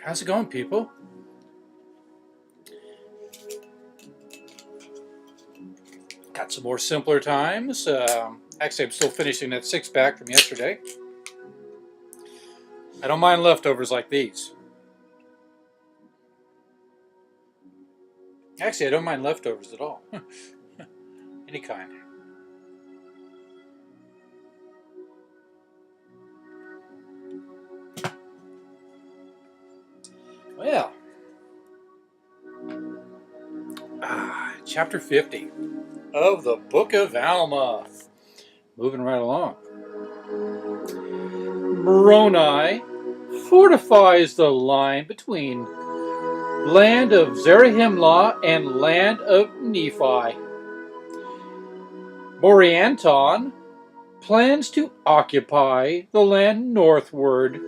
How's it going, people? Got some more simpler times. Actually, I'm still finishing that six-pack from yesterday. I don't mind leftovers like these. Actually, I don't mind leftovers at all. Any kind. Well, chapter 50 of the Book of Alma. Moving right along. Moroni fortifies the line between land of Zarahemla and land of Nephi. Morianton plans to occupy the land northward.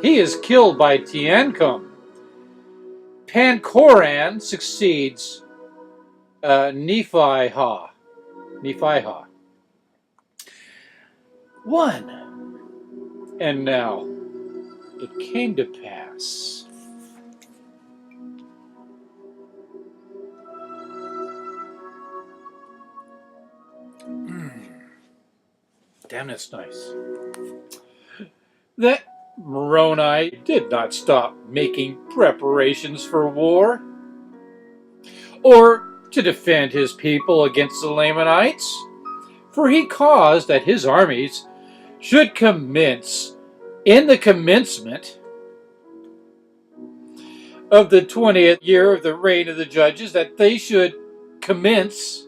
He is killed by Tiancum. Pancoran succeeds Nephi-ha. 1. And now it came to pass. Damn, that's nice. That Moroni did not stop making preparations for war or to defend his people against the Lamanites, for he caused that his armies should commence in the commencement of the 20th year of the reign of the judges, that they should commence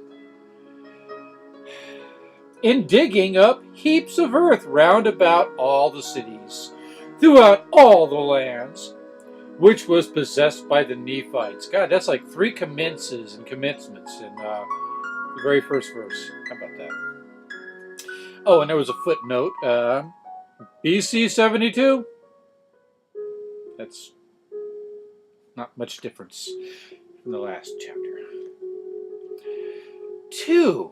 in digging up heaps of earth round about all the cities, throughout all the lands, which was possessed by the Nephites. God, that's like 3 commences and commencements in the very first verse. How about that? Oh, and there was a footnote. BC 72. That's not much difference from the last chapter. 2.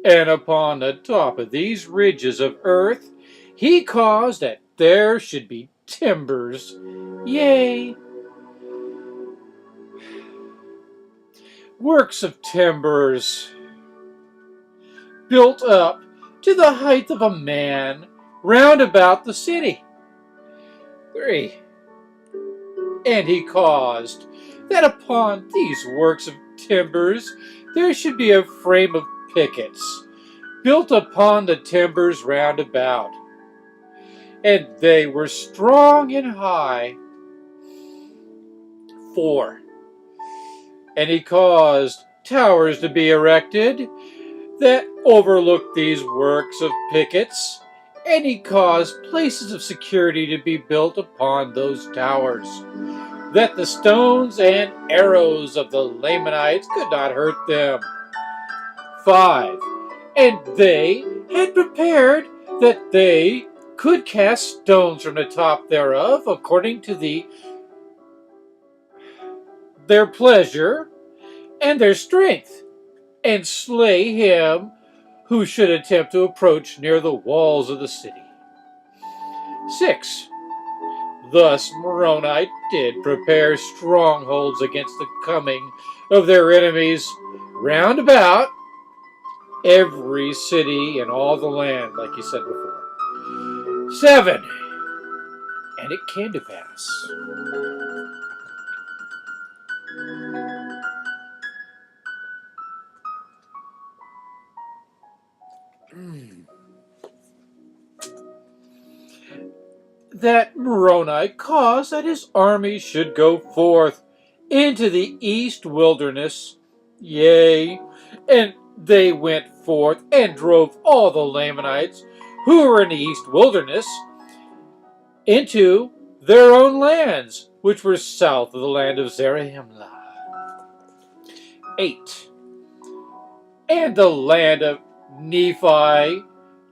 And upon the top of these ridges of earth, he caused that there should be timbers, yea, works of timbers, built up to the height of a man round about the city. 3. And he caused that upon these works of timbers there should be a frame of pickets, built upon the timbers round about, and they were strong and high. 4. And he caused towers to be erected that overlooked these works of pickets, and he caused places of security to be built upon those towers, that the stones and arrows of the Lamanites could not hurt them. 5. And they had prepared that they could cast stones from the top thereof, according to their pleasure and their strength, and slay him who should attempt to approach near the walls of the city. 6. Thus Moroni did prepare strongholds against the coming of their enemies round about every city and all the land, like you said before. 7. And it came to pass that Moroni caused that his army should go forth into the east wilderness, yea, and they went forth and drove all the Lamanites who were in the east wilderness into their own lands, which were south of the land of Zarahemla. 8. And the land of Nephi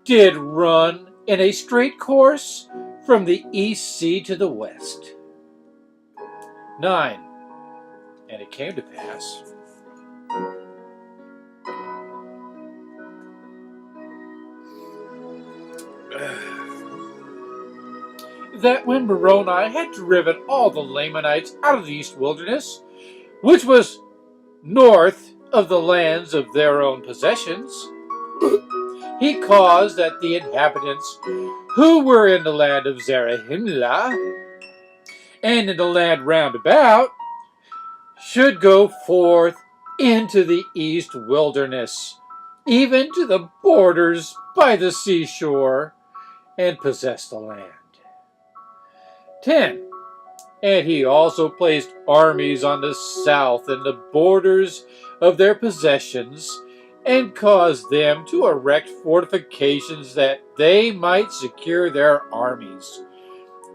did run in a straight course from the east sea to the west. 9. And it came to pass that when Moroni had driven all the Lamanites out of the east wilderness, which was north of the lands of their own possessions, he caused that the inhabitants who were in the land of Zarahemla and in the land round about should go forth into the east wilderness, even to the borders by the seashore, and possess the land. 10. And he also placed armies on the south and the borders of their possessions, and caused them to erect fortifications that they might secure their armies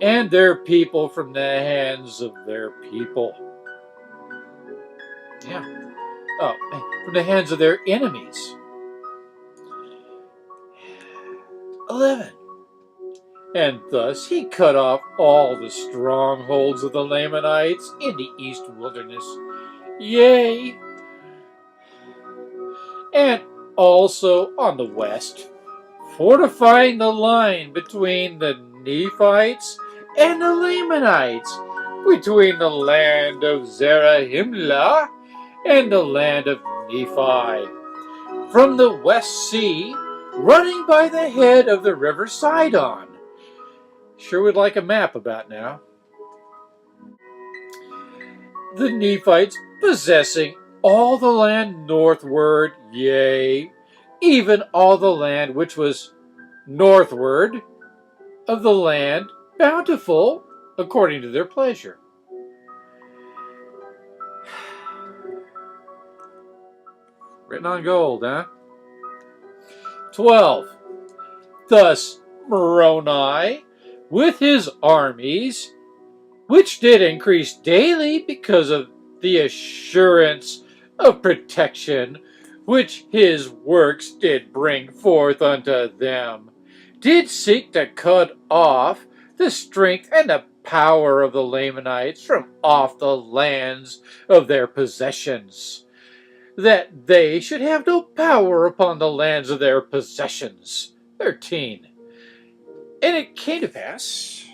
and their people from the hands of their people. Yeah. Oh, from the hands of their enemies. 11. And thus he cut off all the strongholds of the Lamanites in the east wilderness. Yea, and also on the west, fortifying the line between the Nephites and the Lamanites, between the land of Zarahemla and the land of Nephi, from the West Sea, running by the head of the river Sidon. Sure would like a map about now. The Nephites possessing all the land northward, yea, even all the land which was northward of the land bountiful according to their pleasure. Written on gold, huh? 12. Thus Moroni, with his armies, which did increase daily because of the assurance of protection which his works did bring forth unto them, did seek to cut off the strength and the power of the Lamanites from off the lands of their possessions, that they should have no power upon the lands of their possessions. 13. And it came to pass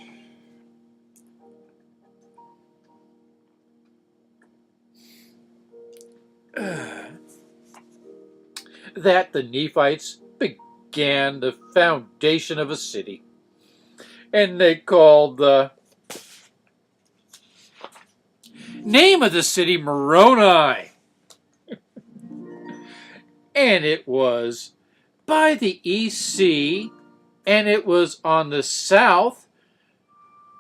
that the Nephites began the foundation of a city, and they called the name of the city Moroni, and it was by the east sea, and it was on the south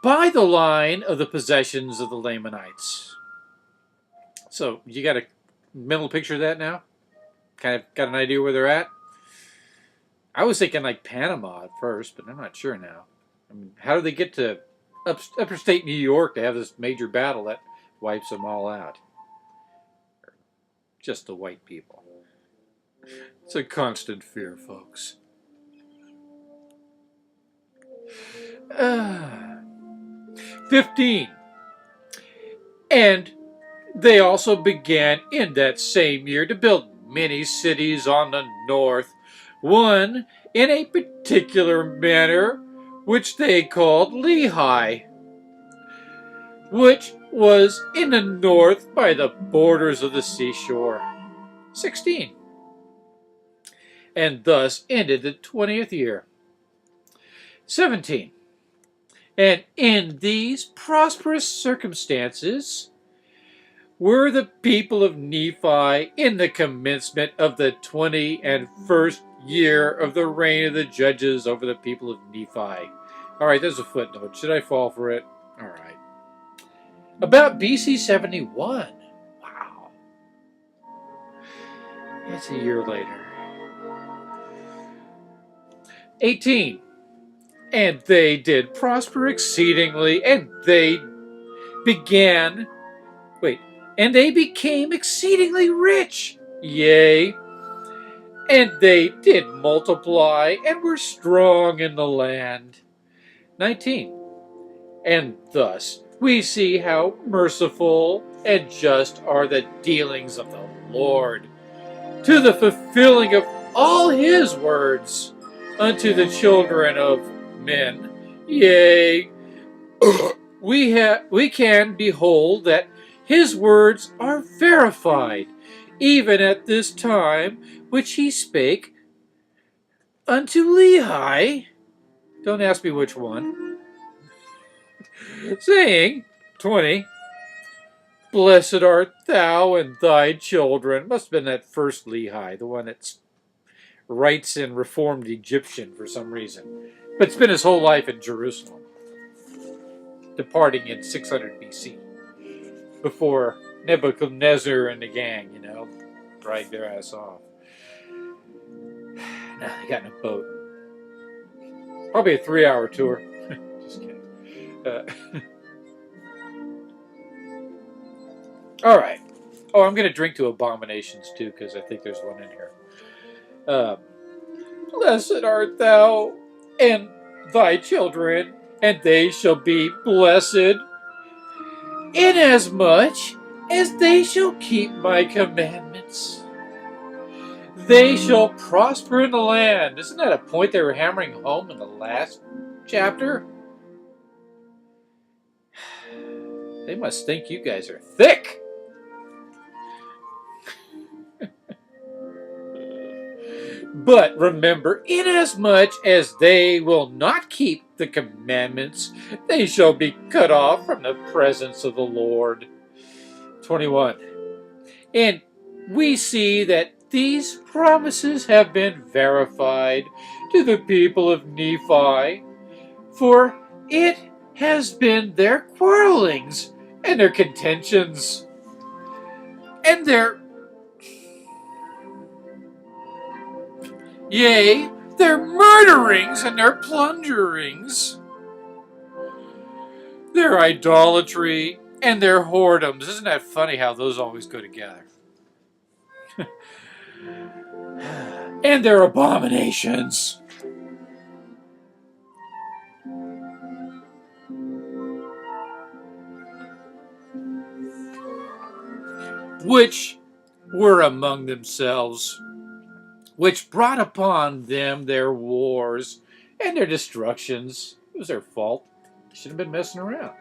by the line of the possessions of the Lamanites. So you got a mental picture of that now? Kind of got an idea where they're at? I was thinking like Panama at first, but I'm not sure now. I mean, how do they get to upstate New York to have this major battle that wipes them all out? Just the white people. It's a constant fear, folks. 15. And they also began in that same year to build many cities on the north, one in a particular manner which they called Lehi, which was in the north by the borders of the seashore. 16. And thus ended the 20th year. 17. And in these prosperous circumstances were the people of Nephi in the commencement of the 21st year of the reign of the judges over the people of Nephi. All right, there's a footnote. Should I fall for it? All right. About BC 71. Wow. That's a year later. 18. And they did prosper exceedingly, and they became exceedingly rich, yea, and they did multiply, and were strong in the land. 19. And thus we see how merciful and just are the dealings of the Lord, to the fulfilling of all his words unto the children of men, yea, we can behold that his words are verified, even at this time which he spake unto Lehi. Don't ask me which one. Saying, 20, Blessed art thou and thy children. Must have been that first Lehi, the one that writes in Reformed Egyptian for some reason. But spent his whole life in Jerusalem, departing in 600 BC, before Nebuchadnezzar and the gang, dragged their ass off. Now they got in a boat. Probably a 3-hour tour. Just kidding. All right. Oh, I'm going to drink to abominations too, because I think there's one in here. Blessed art thou and thy children, and they shall be blessed, inasmuch as they shall keep my commandments. They shall prosper in the land. Isn't that a point they were hammering home in the last chapter? They must think you guys are thick. But remember, inasmuch as they will not keep the commandments, they shall be cut off from the presence of the Lord. 21. And we see that these promises have been verified to the people of Nephi, for it has been their quarrelings and their contentions and their murderings and their plunderings, their idolatry and their whoredoms. Isn't that funny how those always go together? And their abominations. Which were among themselves, which brought upon them their wars and their destructions. It was their fault. They should have been messing around.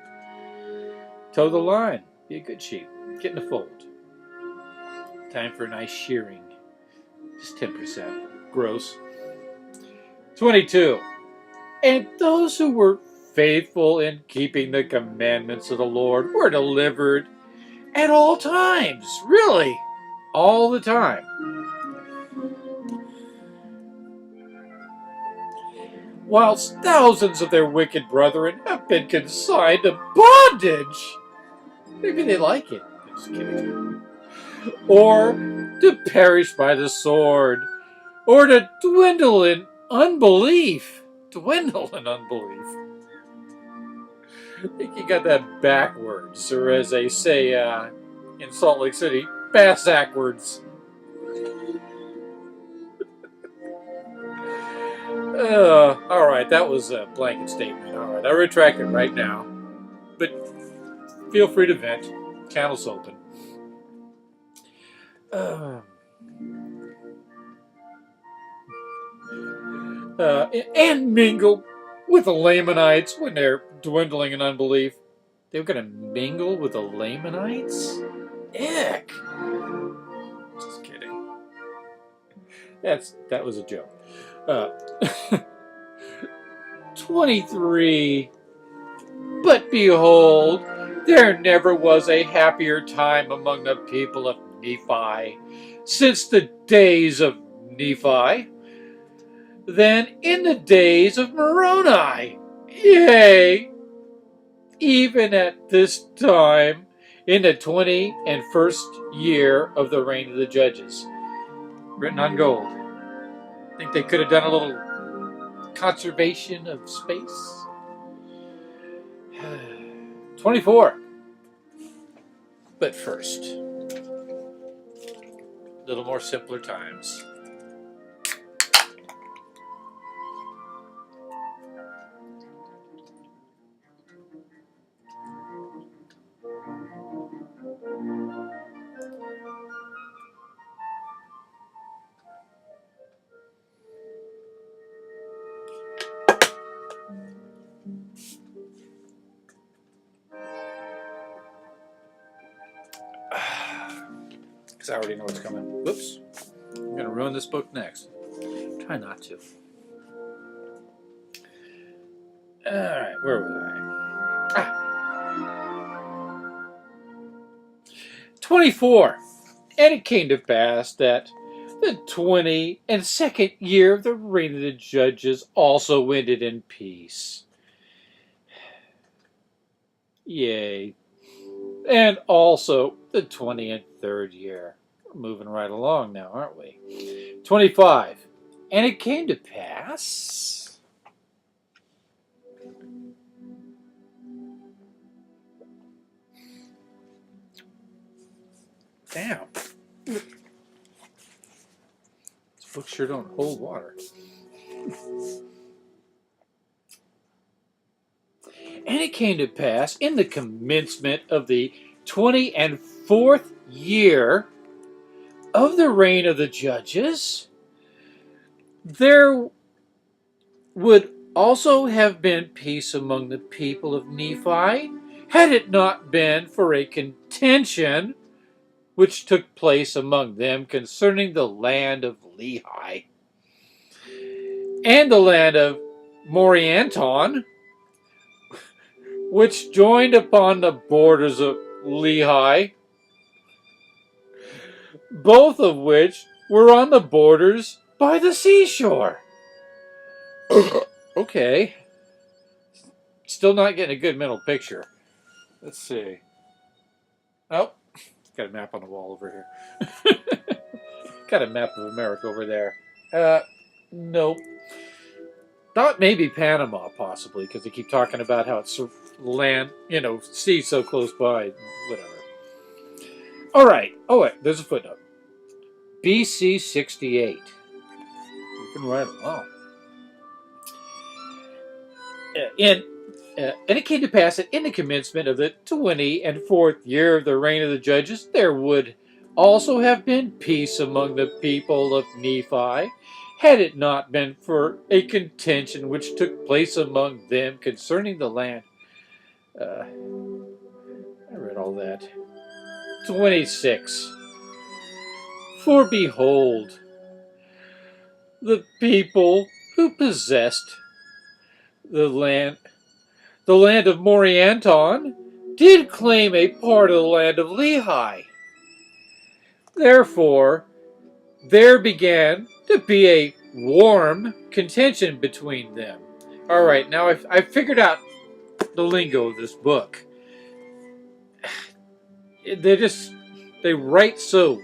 Toe the line. Be a good sheep. Get in the fold. Time for a nice shearing. Just 10%. Gross. 22. And those who were faithful in keeping the commandments of the Lord were delivered at all times. Really. All the time. Whilst thousands of their wicked brethren have been consigned to bondage. Maybe they like it. Just kidding. Or to perish by the sword. Or to dwindle in unbelief. Dwindle in unbelief. I think you got that backwards. Or as they say in Salt Lake City, bass-ackwards. Alright, that was a blanket statement. Alright, I retract it right now. But feel free to vent. Channel's open. And mingle with the Lamanites when they're dwindling in unbelief. They were going to mingle with the Lamanites? Ick. Just kidding. That was a joke. 23. But behold, there never was a happier time among the people of Nephi since the days of Nephi than in the days of Moroni. Yea, even at this time, in the 21st year of the reign of the judges. Written on gold. Think they could have done a little conservation of space? 24. But first, a little more simpler times. because I already know what's coming. Whoops. I'm going to ruin this book next. Try not to. Alright, where was I? 24. And it came to pass that the 22nd year of the reign of the judges also ended in peace. Yay. And also the 23rd year. We're moving right along now, aren't we? 25. And it came to pass. Damn. These books sure don't hold water. And it came to pass in the commencement of the 24th year of the reign of the judges, there would also have been peace among the people of Nephi, had it not been for a contention which took place among them concerning the land of Lehi and the land of Morianton, which joined upon the borders of Lehi, both of which were on the borders by the seashore. Okay. Still not getting a good mental picture. Let's see. Oh, got a map on the wall over here. Got a map of America over there. Nope. Thought maybe Panama, possibly, because they keep talking about how it's land, sea so close by, whatever. All right. Oh, wait, there's a footnote. BC 68. Moving right along. And it came to pass that in the commencement of the 24th year of the reign of the judges, there would also have been peace among the people of Nephi, had it not been for a contention which took place among them concerning the land. I read all that. 26. For behold, the people who possessed the land of Morianton did claim a part of the land of Lehi. Therefore, there began to be a warm contention between them. All right, now I've figured out the lingo of this book. They write so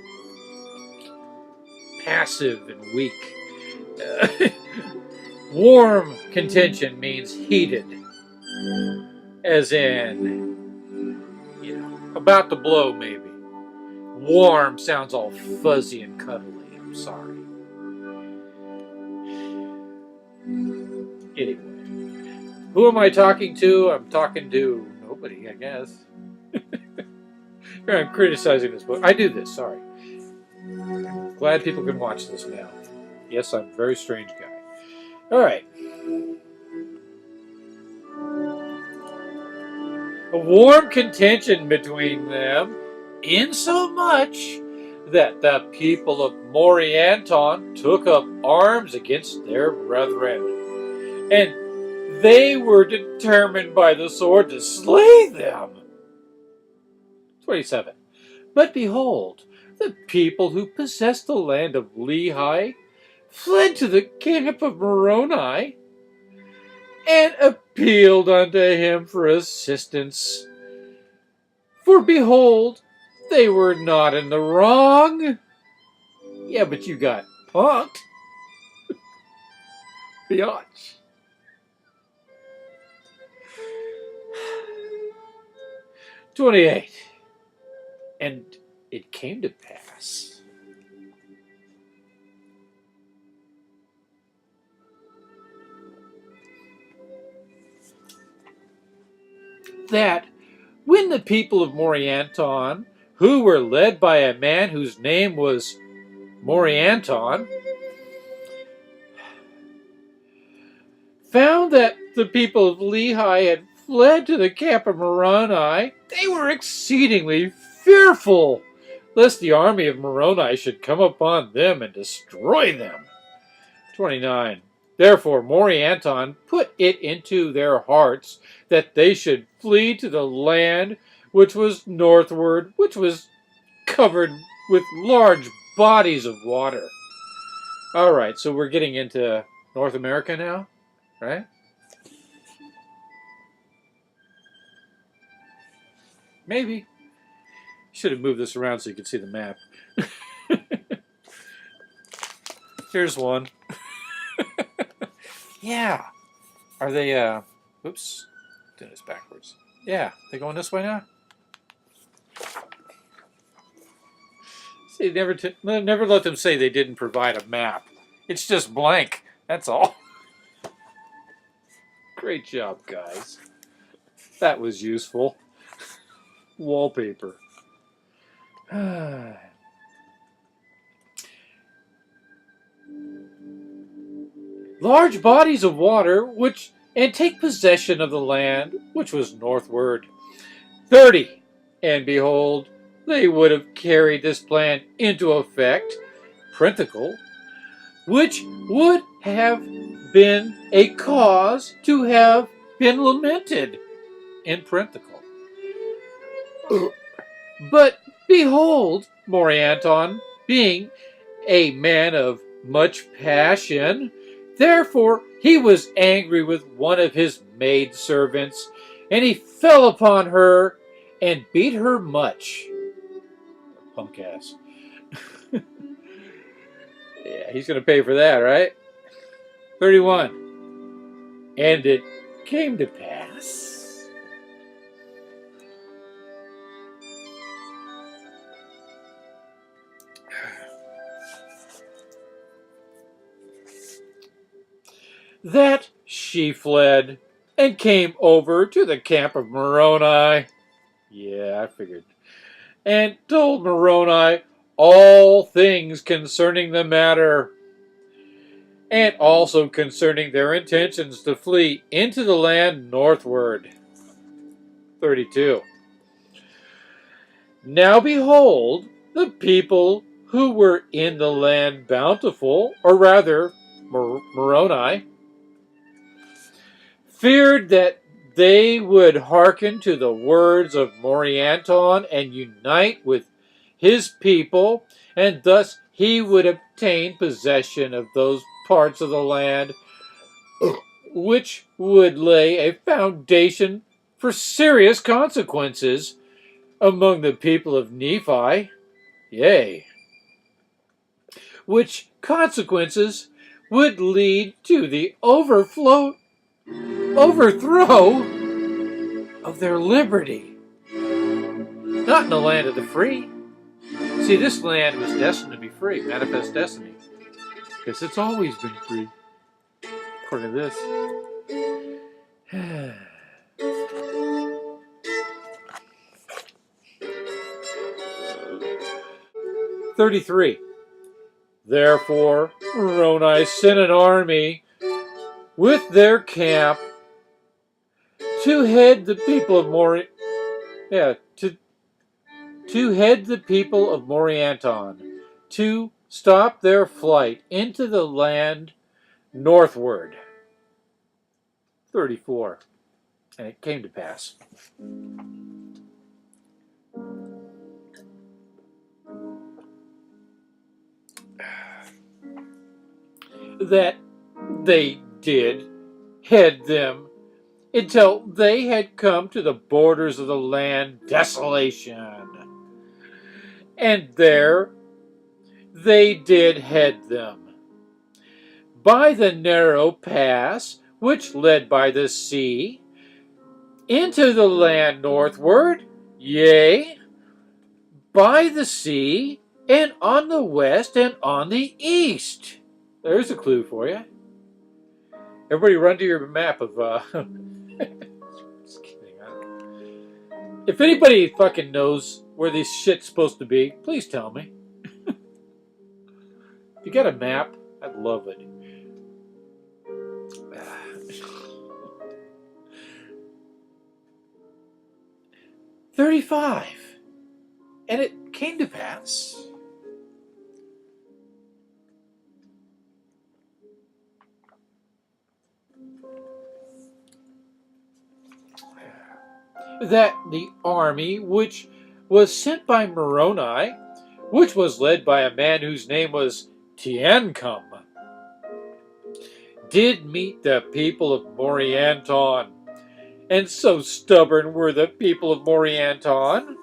passive and weak. Warm contention means heated, as in, about to blow maybe. Warm sounds all fuzzy and cuddly. I'm sorry. Anyway, who am I talking to? I'm talking to nobody, I guess. I'm criticizing this book. I do this, sorry. I'm glad people can watch this now. Yes, I'm a very strange guy. All right. A warm contention between them, insomuch that the people of Morianton took up arms against their brethren, and they were determined by the sword to slay them. 27. But behold, the people who possessed the land of Lehi fled to the camp of Moroni and appealed unto him for assistance. For behold, they were not in the wrong. Yeah, but you got punked. Biatch. 28. And it came to pass that when the people of Morianton, who were led by a man whose name was Morianton, found that the people of Lehi had fled to the camp of Moroni, they were exceedingly fearful lest the army of Moroni should come upon them and destroy them. 29. Therefore Morianton put it into their hearts that they should flee to the land which was northward, which was covered with large bodies of water. All right, so we're getting into North America now, right? Maybe. Should have moved this around so you could see the map. Here's one. Yeah. Are they, oops. Doing this backwards. Yeah, they going this way now? See, never let them say they didn't provide a map. It's just blank. That's all. Great job, guys. That was useful. Wallpaper. Large bodies of water, and take possession of the land which was northward. 30. And behold, they would have carried this plan into effect, Printicle, which would have been a cause to have been lamented in Printicle. But behold, Morianton, being a man of much passion, therefore he was angry with one of his maidservants, and he fell upon her and beat her much. Punk ass. Yeah, he's going to pay for that, right? 31. And it came to pass that she fled and came over to the camp of Moroni. Yeah, I figured. And told Moroni all things concerning the matter, and also concerning their intentions to flee into the land northward. 32. Now behold, the people who were in the land bountiful, or rather Moroni, feared that they would hearken to the words of Morianton and unite with his people, and thus he would obtain possession of those parts of the land which would lay a foundation for serious consequences among the people of Nephi, yea, which consequences would lead to the overthrow of their liberty. Not in the land of the free. See, this land was destined to be free, manifest destiny, because it's always been free, according to this. 33. Therefore, Moroni sent an army with their camp to head the people of to head the people of Morianton, to stop their flight into the land northward. 34. And it came to pass that they did head them until they had come to the borders of the land desolation. And there they did head them by the narrow pass which led by the sea into the land northward, yea, by the sea, and on the west and on the east. There's a clue for you. Everybody run to your map of, just kidding. If anybody fucking knows where this shit's supposed to be, please tell me. If you got a map, I'd love it. 35. And it came to pass that the army which was sent by Moroni, which was led by a man whose name was Tiancum, did meet the people of Morianton. And so stubborn were the people of Morianton,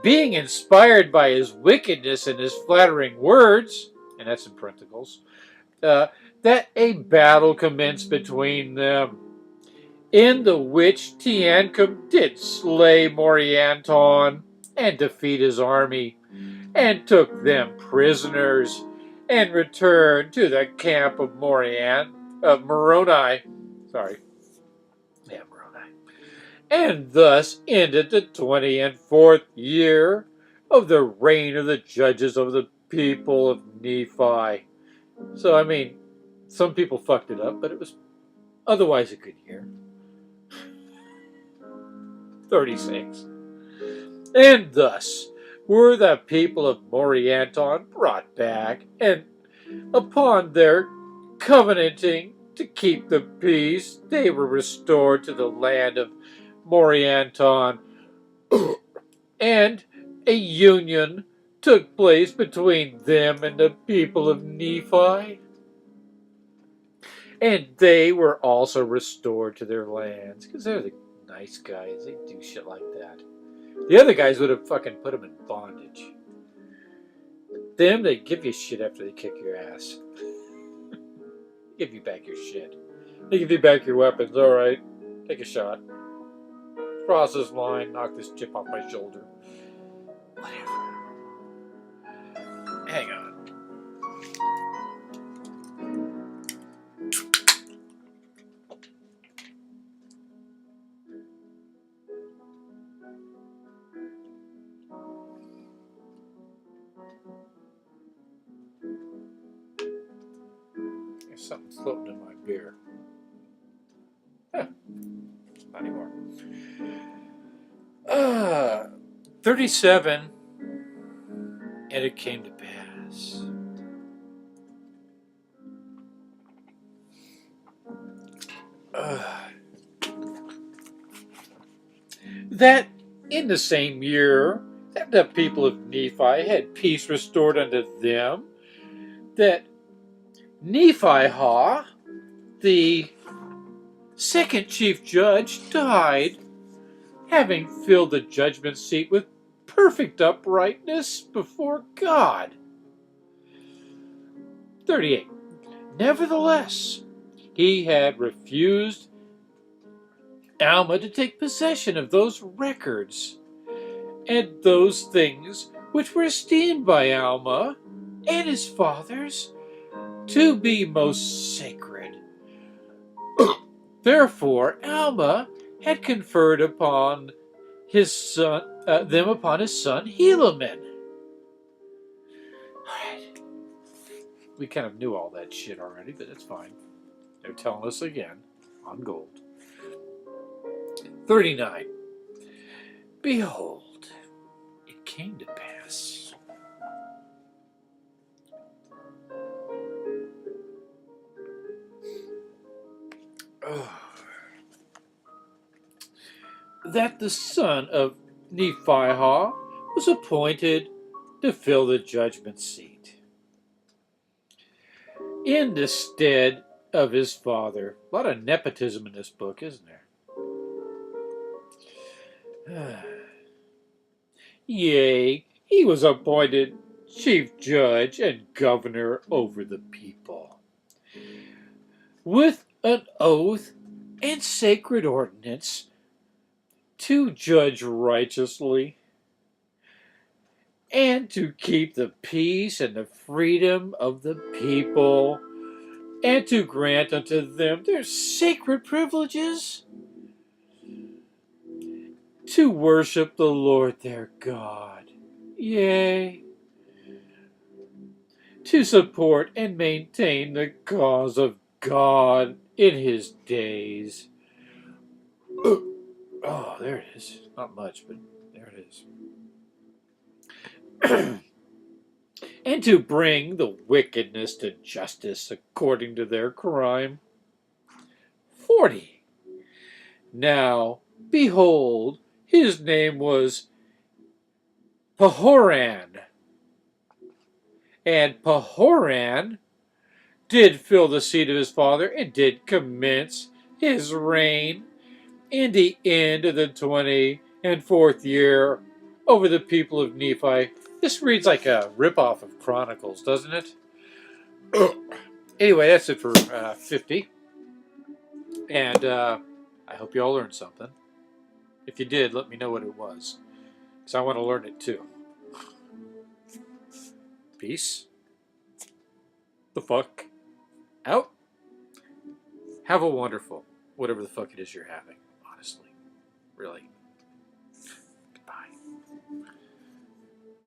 being inspired by his wickedness and his flattering words, and that's in parentheticals, that a battle commenced between them, in the which Tiancum did slay Morianton and defeat his army, and took them prisoners, and returned to the camp of Moroni. Sorry. Yeah, Moroni. And thus ended the 24th year of the reign of the judges of the people of Nephi. So, I mean, some people fucked it up, but it was otherwise a good year. 36. And thus were the people of Morianton brought back, and upon their covenanting to keep the peace, they were restored to the land of Morianton, and a union took place between them and the people of Nephi. And they were also restored to their lands, because they're the nice guys. They do shit like that. The other guys would have fucking put them in bondage. Them, they give you shit after they kick your ass. Give you back your shit. They give you back your weapons. Alright, take a shot. Cross this line, knock this chip off my shoulder. Whatever. Hang on. There's something floating in my beer. Huh. Not anymore. 37, and it came to pass. That in the same year that the people of Nephi had peace restored unto them, that Nephi, the second chief judge, died, having filled the judgment seat with perfect uprightness before God. 38. Nevertheless, he had refused Alma to take possession of those records and those things which were esteemed by Alma and his fathers to be most sacred. Therefore, Alma had conferred upon his son, them upon his son Helaman. Alright. We kind of knew all that shit already, but it's fine. They're telling us again on gold. 39. Behold, it came to pass that the son of Nephi was appointed to fill the judgment seat in the stead of his father. A lot of nepotism in this book, isn't there? Yea, he was appointed chief judge and governor over the people, with an oath and sacred ordinance to judge righteously, and to keep the peace and the freedom of the people, and to grant unto them their sacred privileges, to worship the Lord their God, yea, to support and maintain the cause of God in his days. Oh, there it is. Not much, but there it is. and to bring the wickedness to justice according to their crime. 40. Now, behold, his name was Pahoran. And Pahoran did fill the seat of his father and did commence his reign in the end of the 24th year over the people of Nephi. This reads like a ripoff of Chronicles, doesn't it? Anyway, that's it for 50. And I hope you all learned something. If you did, let me know what it was, because I want to learn it too. Peace. The fuck out. Have a wonderful, whatever the fuck it is you're having.